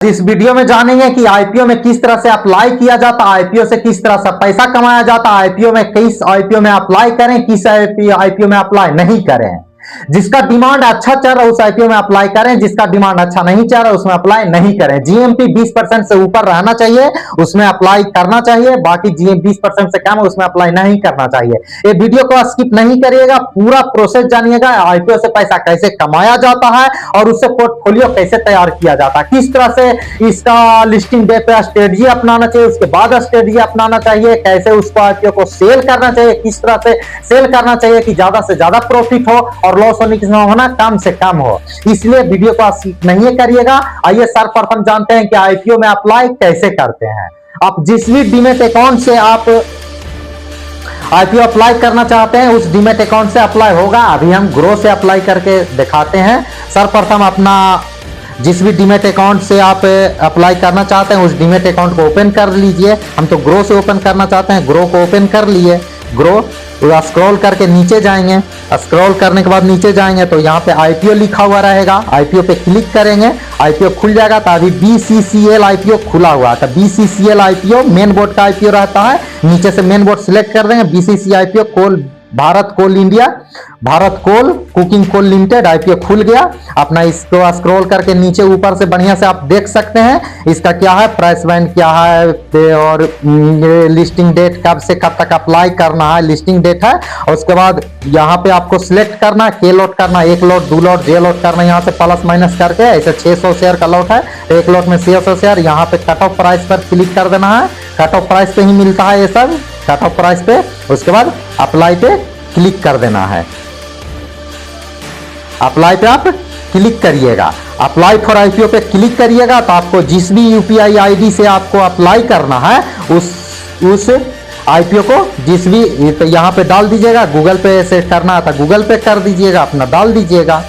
इस वीडियो में जानेंगे कि आईपीओ में किस तरह से अप्लाई किया जाता है, आईपीओ से किस तरह से पैसा कमाया जाता है, आईपीओ में किस आईपीओ में अप्लाई करें, किस आईपीओ में अप्लाई नहीं करें। जिसका डिमांड अच्छा चल रहा है उस आईपीओ में अप्लाई करें, जिसका डिमांड अच्छा नहीं चल रहा उसमें अप्लाई नहीं करें। जीएमपी 20% से ऊपर रहना चाहिए, उसमें अप्लाई करना चाहिए। बाकी जीएम 20% से कम है उसमें अप्लाई नहीं करना चाहिए। ये वीडियो को स्किप नहीं करिएगा, पूरा प्रोसेस जानिएगा। आईपीओ से पैसा कैसे कमाया जाता है और उससे पोर्टफोलियो कैसे तैयार किया जाता है, किस तरह से इसका लिस्टिंग डे पे स्ट्रेटजी अपनाना चाहिए, उसके बाद स्ट्रेटजी अपनाना चाहिए, कैसे उसको आईपीओ को सेल करना चाहिए, किस तरह से सेल करना चाहिए कि ज्यादा से ज्यादा प्रॉफिट हो और लॉस होने की संभावना कम से कम हो। इसलिए वीडियो को स्किप नहीं करिएगा। आइए सर्वप्रथम जानते हैं कि आईपीओ में अप्लाई कैसे करते हैं। आप जिस भी डीमैट अकाउंट से आप आईपीओ अप्लाई करना चाहते हैं उस डीमैट अकाउंट से अप्लाई होगा। अभी हम ग्रो से अप्लाई करके दिखाते हैं। सर्वप्रथम अपना जिस भी डीमैट अकाउंट से आप अप्लाई करना चाहते हैं उस डीमैट अकाउंट को ओपन कर लीजिए। हम तो ग्रो से ओपन करना चाहते हैं, ग्रो को ओपन कर लिए। ग्रो स्क्रॉल करके नीचे जाएंगे, स्क्रॉल करने के बाद नीचे जाएंगे तो यहाँ पे आईपीओ लिखा हुआ रहेगा। आईपीओ पे क्लिक करेंगे, आईपीओ खुल जाएगा। तो अभी बीसीसीएल आईपीओ खुला हुआ था। बीसीसीएल आईपीओ मेन बोर्ड का आईपीओ रहता है। नीचे से मेन बोर्ड सिलेक्ट कर देंगे। बीसीसी आईपीओ कोल भारत कोल इंडिया, भारत कोल कुकिंग कोल लिमिटेड आईपीओ खुल गया। अपना इसको स्क्रॉल करके नीचे ऊपर से बढ़िया से आप देख सकते हैं इसका क्या है, प्राइस बैंड क्या है और लिस्टिंग डेट कब से कब तक अप्लाई करना है, लिस्टिंग डेट है। और उसके बाद यहाँ पे आपको सिलेक्ट करना है, के लॉट करना, एक लॉट, दो लॉट, जे लॉट करना। यहाँ से प्लस माइनस करके ऐसे 600 शेयर का लॉट है, एक लॉट में 600 शेयर। यहाँ पे कट ऑफ प्राइस पर क्लिक कर देना है। कट ऑफ प्राइस पे ही मिलता है ये सब, कट ऑफ प्राइस पे। उसके बाद अप्लाई पे क्लिक कर देना है। अप्लाई पे आप क्लिक करिएगा। अप्लाई फॉर आईपीओ पे क्लिक करिएगा तो आपको जिस भी यूपीआई आईडी से आपको अप्लाई करना है उस आईपीओ को जिस भी तो यहाँ पे डाल दीजिएगा। गूगल पे से करना था गूगल पे कर दीजिएगा, अपना डाल दीजिएगा।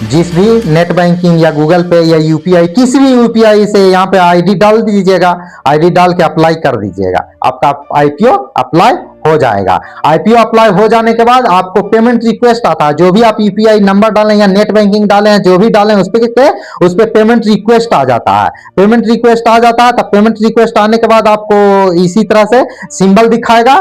जिस भी नेट बैंकिंग या गूगल पे या यूपीआई किसी भी यूपीआई से यहाँ पे आईडी डाल दीजिएगा। आईडी डाल के अप्लाई कर दीजिएगा, आपका आईपीओ अप्लाई हो जाएगा। आईपीओ अप्लाई हो जाने के बाद आपको पेमेंट रिक्वेस्ट आता है। जो भी आप यूपीआई नंबर डालें या नेट बैंकिंग डालें, जो भी डालें उस पे पेमेंट रिक्वेस्ट आ जाता है। पेमेंट रिक्वेस्ट आ जाता है। तब पेमेंट रिक्वेस्ट आने के बाद आपको इसी तरह से सिंबल दिखाएगा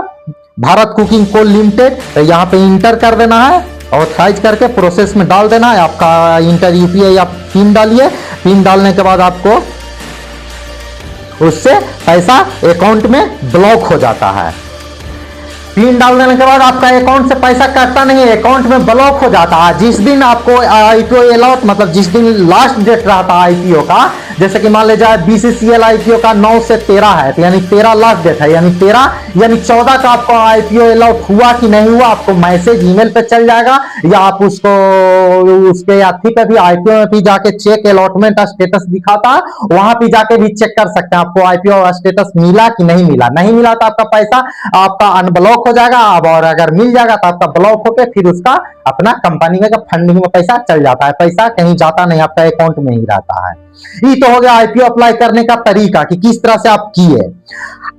भारत कुकिंग कोल लिमिटेड। तो यहाँ पे इंटर कर देना है और ऑथराइज करके प्रोसेस में डाल देना है। आपका इंटर यूपीआई आप पिन डालिए। पिन डालने के बाद आपको उससे पैसा अकाउंट में ब्लॉक हो जाता है। पिन डाल देने के बाद आपका अकाउंट से पैसा कटता नहीं है, अकाउंट में ब्लॉक हो जाता है। जिस दिन आपको आईपीओ अलॉट मतलब जिस दिन लास्ट डेट रहता है आईपीओ का, जैसे कि मान लीजिए बीसीसीएल आईपीओ का 9 से 13 है तो यानी 13 लास्ट डेट है, यानी 14 का आपको आईपीओ अलॉट हुआ कि नहीं हुआ आपको मैसेज ईमेल पे चल जाएगा। या आप उसको उसके अथी पे भी आईपीओ में भी जाके चेक अलॉटमेंट स्टेटस दिखाता है, वहां भी जाके भी चेक कर सकते हैं आपको आईपीओ स्टेटस मिला कि नहीं मिला। नहीं मिला तो आपका पैसा आपका अनब्लॉक हो जाएगा। अब और अगर मिल जाएगा तो आपका ब्लॉक होकर फिर उसका अपना कंपनी में फंडिंग में पैसा चल जाता है। पैसा कहीं जाता नहीं, आपका अकाउंट में ही रहता है। ये तो हो गया आईपीओ अप्लाई करने का तरीका कि किस तरह से आप किए।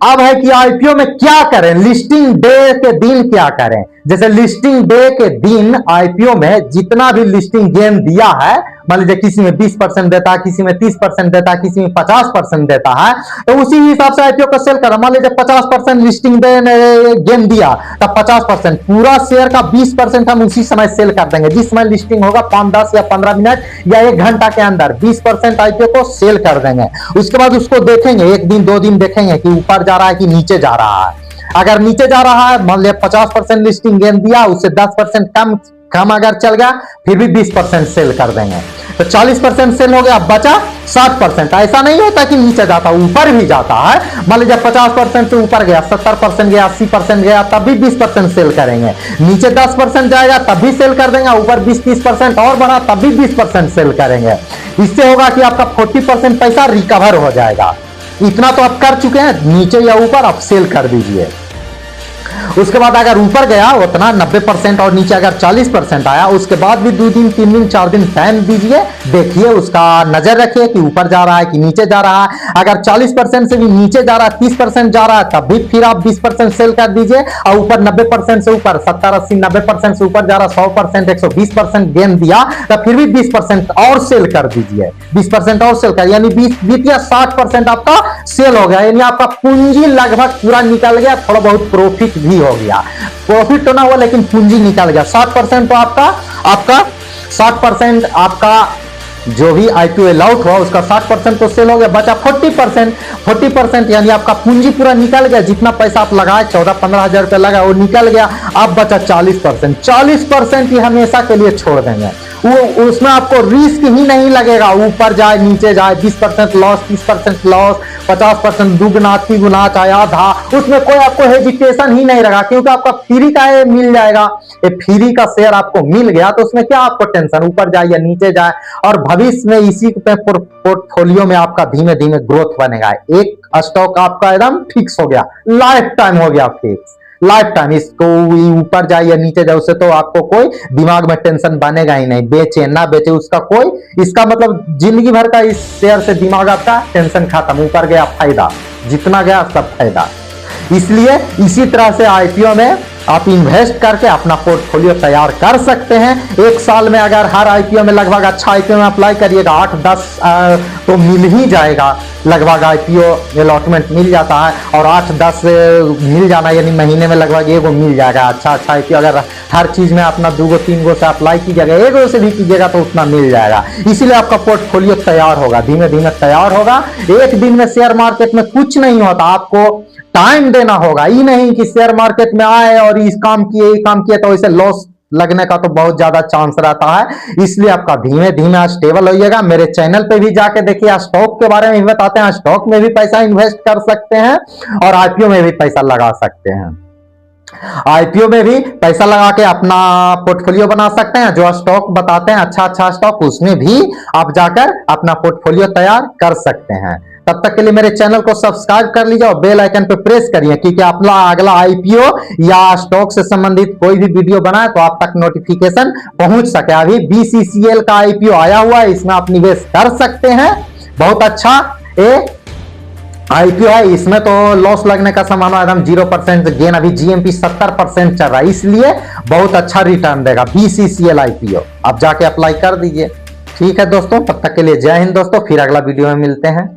अब है कि आईपीओ में क्या करें, लिस्टिंग डे के दिन क्या करें। जैसे लिस्टिंग डे के दिन आईपीओ में जितना भी लिस्टिंग गेन दिया है, मान लीजिए किसी में 20% देता है, किसी में 30% देता है, किसी में 50% देता है, तो उसी हिसाब से आईपीओ को सेल करो। मान लीजिए 50% लिस्टिंग गेन दिया तब 50% पूरा शेयर का 20% हम उसी समय सेल कर देंगे। जिस समय लिस्टिंग होगा 5, 10 या 15 मिनट या 1 घंटा के अंदर 20% आईपीओ को सेल कर देंगे। उसके बाद उसको देखेंगे, 1 दिन 2 दिन देखेंगे कि ऊपर जा रहा है कि नीचे जा रहा है। अगर नीचे जा रहा है, मान लिया 50% लिस्टिंग गेन दिया, उससे 10% कम अगर चल गया फिर भी 20% सेल कर देंगे। तो 40% सेल हो गया, बचा 60%। ऐसा नहीं होता कि नीचे जाता, ऊपर भी जाता है। मान लीजिए 50% से ऊपर गया, 70% गया, 80% गया, तब भी 20% सेल करेंगे। नीचे 10% जाएगा तब भी सेल कर देंगे, ऊपर 20-30% और बढ़ा तब भी 20% सेल करेंगे। इससे होगा कि आपका 40% पैसा रिकवर हो जाएगा। इतना तो आप कर चुके हैं, नीचे या ऊपर आप सेल कर दीजिए। उसके बाद अगर ऊपर गया उतना 90% और नीचे अगर 40% आया, उसके बाद भी 2 दिन 3 दिन 4 दिन टाइम दीजिए, देखिए उसका नजर रखिए कि ऊपर जा रहा है कि नीचे जा रहा है। अगर 40% से भी नीचे जा रहा है, 30% जा रहा है, तब भी फिर आप 20% सेल कर दीजिए। और ऊपर 90% से ऊपर 70 80 90% से ऊपर जा रहा, 100% 120% गेन दिया, तब फिर भी 20% और सेल कर दीजिए। 20% और सेल कर, यानी 20 या 60% आपका सेल हो गया, यानी आपका पूंजी लगभग पूरा निकल गया। थोड़ा बहुत प्रॉफिट भी हो गया, प्रॉफिट तो ना हुआ लेकिन पूंजी निकल गया। 60% तो आपका 60% आपका जो भी आईपीओ अलाउट हुआ उसका 60% तो सेल हो गया, बचा 40% यानी आपका पूंजी पूरा निकल गया। जितना पैसा आप लगाए 14-15 हजार रुपया लगा वो निकल गया। अब बचा 40% ही हमेशा के लिए छोड़ देंगे। वो उसमें आपको रिस्क ही नहीं लगेगा, ऊपर जाए नीचे जाए, 20% लॉस 30% लॉस, 50% दुगना तिगुना चाहे आधा, उसमें कोई आपको हेजिटेशन ही नहीं रहेगा, क्योंकि आपका फ्री का ये मिल जाएगा। ये फ्री का शेयर आपको मिल गया तो उसमें क्या आपको टेंशन, ऊपर जाए या नीचे जाए। और भविष्य में इसी पे पोर्टफोलियो में आपका धीमे धीमे ग्रोथ बनेगा। एक स्टॉक आपका एकदम फिक्स हो गया, लाइफ टाइम हो गया फिक्स, लाइफ टाइम। इसको ऊपर जाए या नीचे जाए उससे तो आपको कोई दिमाग में टेंशन बनेगा ही नहीं, बेचे ना बेचे उसका कोई, इसका मतलब जिंदगी भर का इस शेयर से दिमाग आपका टेंशन खत्म। ऊपर गया फायदा, जितना गया सब फायदा। इसलिए इसी तरह से आईपीओ में आप इन्वेस्ट करके अपना पोर्टफोलियो तैयार कर सकते हैं। एक साल में अगर हर आईपीओ में लगभग अच्छा आईपीओ में अप्लाई करिएगा 8-10 तो मिल ही जाएगा, लगभग आईपीओ अलॉटमेंट मिल जाता है। और 8-10 मिल जाना यानी महीने में लगभग एगो मिल जाएगा अच्छा आईपीओ। अगर हर चीज में अपना 2-3 से अप्लाई कीजिएगा, एगो से भी कीजिएगा तो उतना मिल जाएगा। इसीलिए आपका पोर्टफोलियो तैयार होगा, धीमे धीमे तैयार होगा। एक दिन में शेयर मार्केट में कुछ नहीं होता, आपको टाइम देना होगा। ये नहीं कि शेयर मार्केट में आए और इस काम किए तो इसे लॉस लगने का तो बहुत ज्यादा चांस रहता है। इसलिए आपका धीमे धीमे स्टेबल होइएगा। मेरे चैनल पे भी जाके देखिए, स्टॉक के बारे में भी बताते हैं, स्टॉक में भी पैसा इन्वेस्ट कर सकते हैं और आईपीओ में भी पैसा लगा सकते हैं। आईपीओ में भी पैसा लगा के अपना पोर्टफोलियो बना सकते हैं। जो स्टॉक बताते हैं अच्छा स्टॉक, उसमें भी आप जाकर अपना पोर्टफोलियो तैयार कर सकते हैं। तब तक के लिए मेरे चैनल को सब्सक्राइब कर लीजिए और बेल आइकन पे प्रेस करिए, क्योंकि अपना अगला आईपीओ या स्टॉक से संबंधित कोई भी वीडियो बनाए तो आप तक नोटिफिकेशन पहुंच सके। अभी बीसीसीएल का आईपीओ आया हुआ है, इसमें आप निवेश कर सकते हैं। बहुत अच्छा आईपीओ है, इसमें तो लॉस लगने का संभावना एकदम 0% गेन। अभी जीएमपी 70% चल रहा है, इसलिए बहुत अच्छा रिटर्न देगा बीसीसीएल आईपीओ। आप जाके अप्लाई कर दीजिए। ठीक है दोस्तों, तब तक के लिए जय हिंद दोस्तों, फिर अगला वीडियो में मिलते हैं।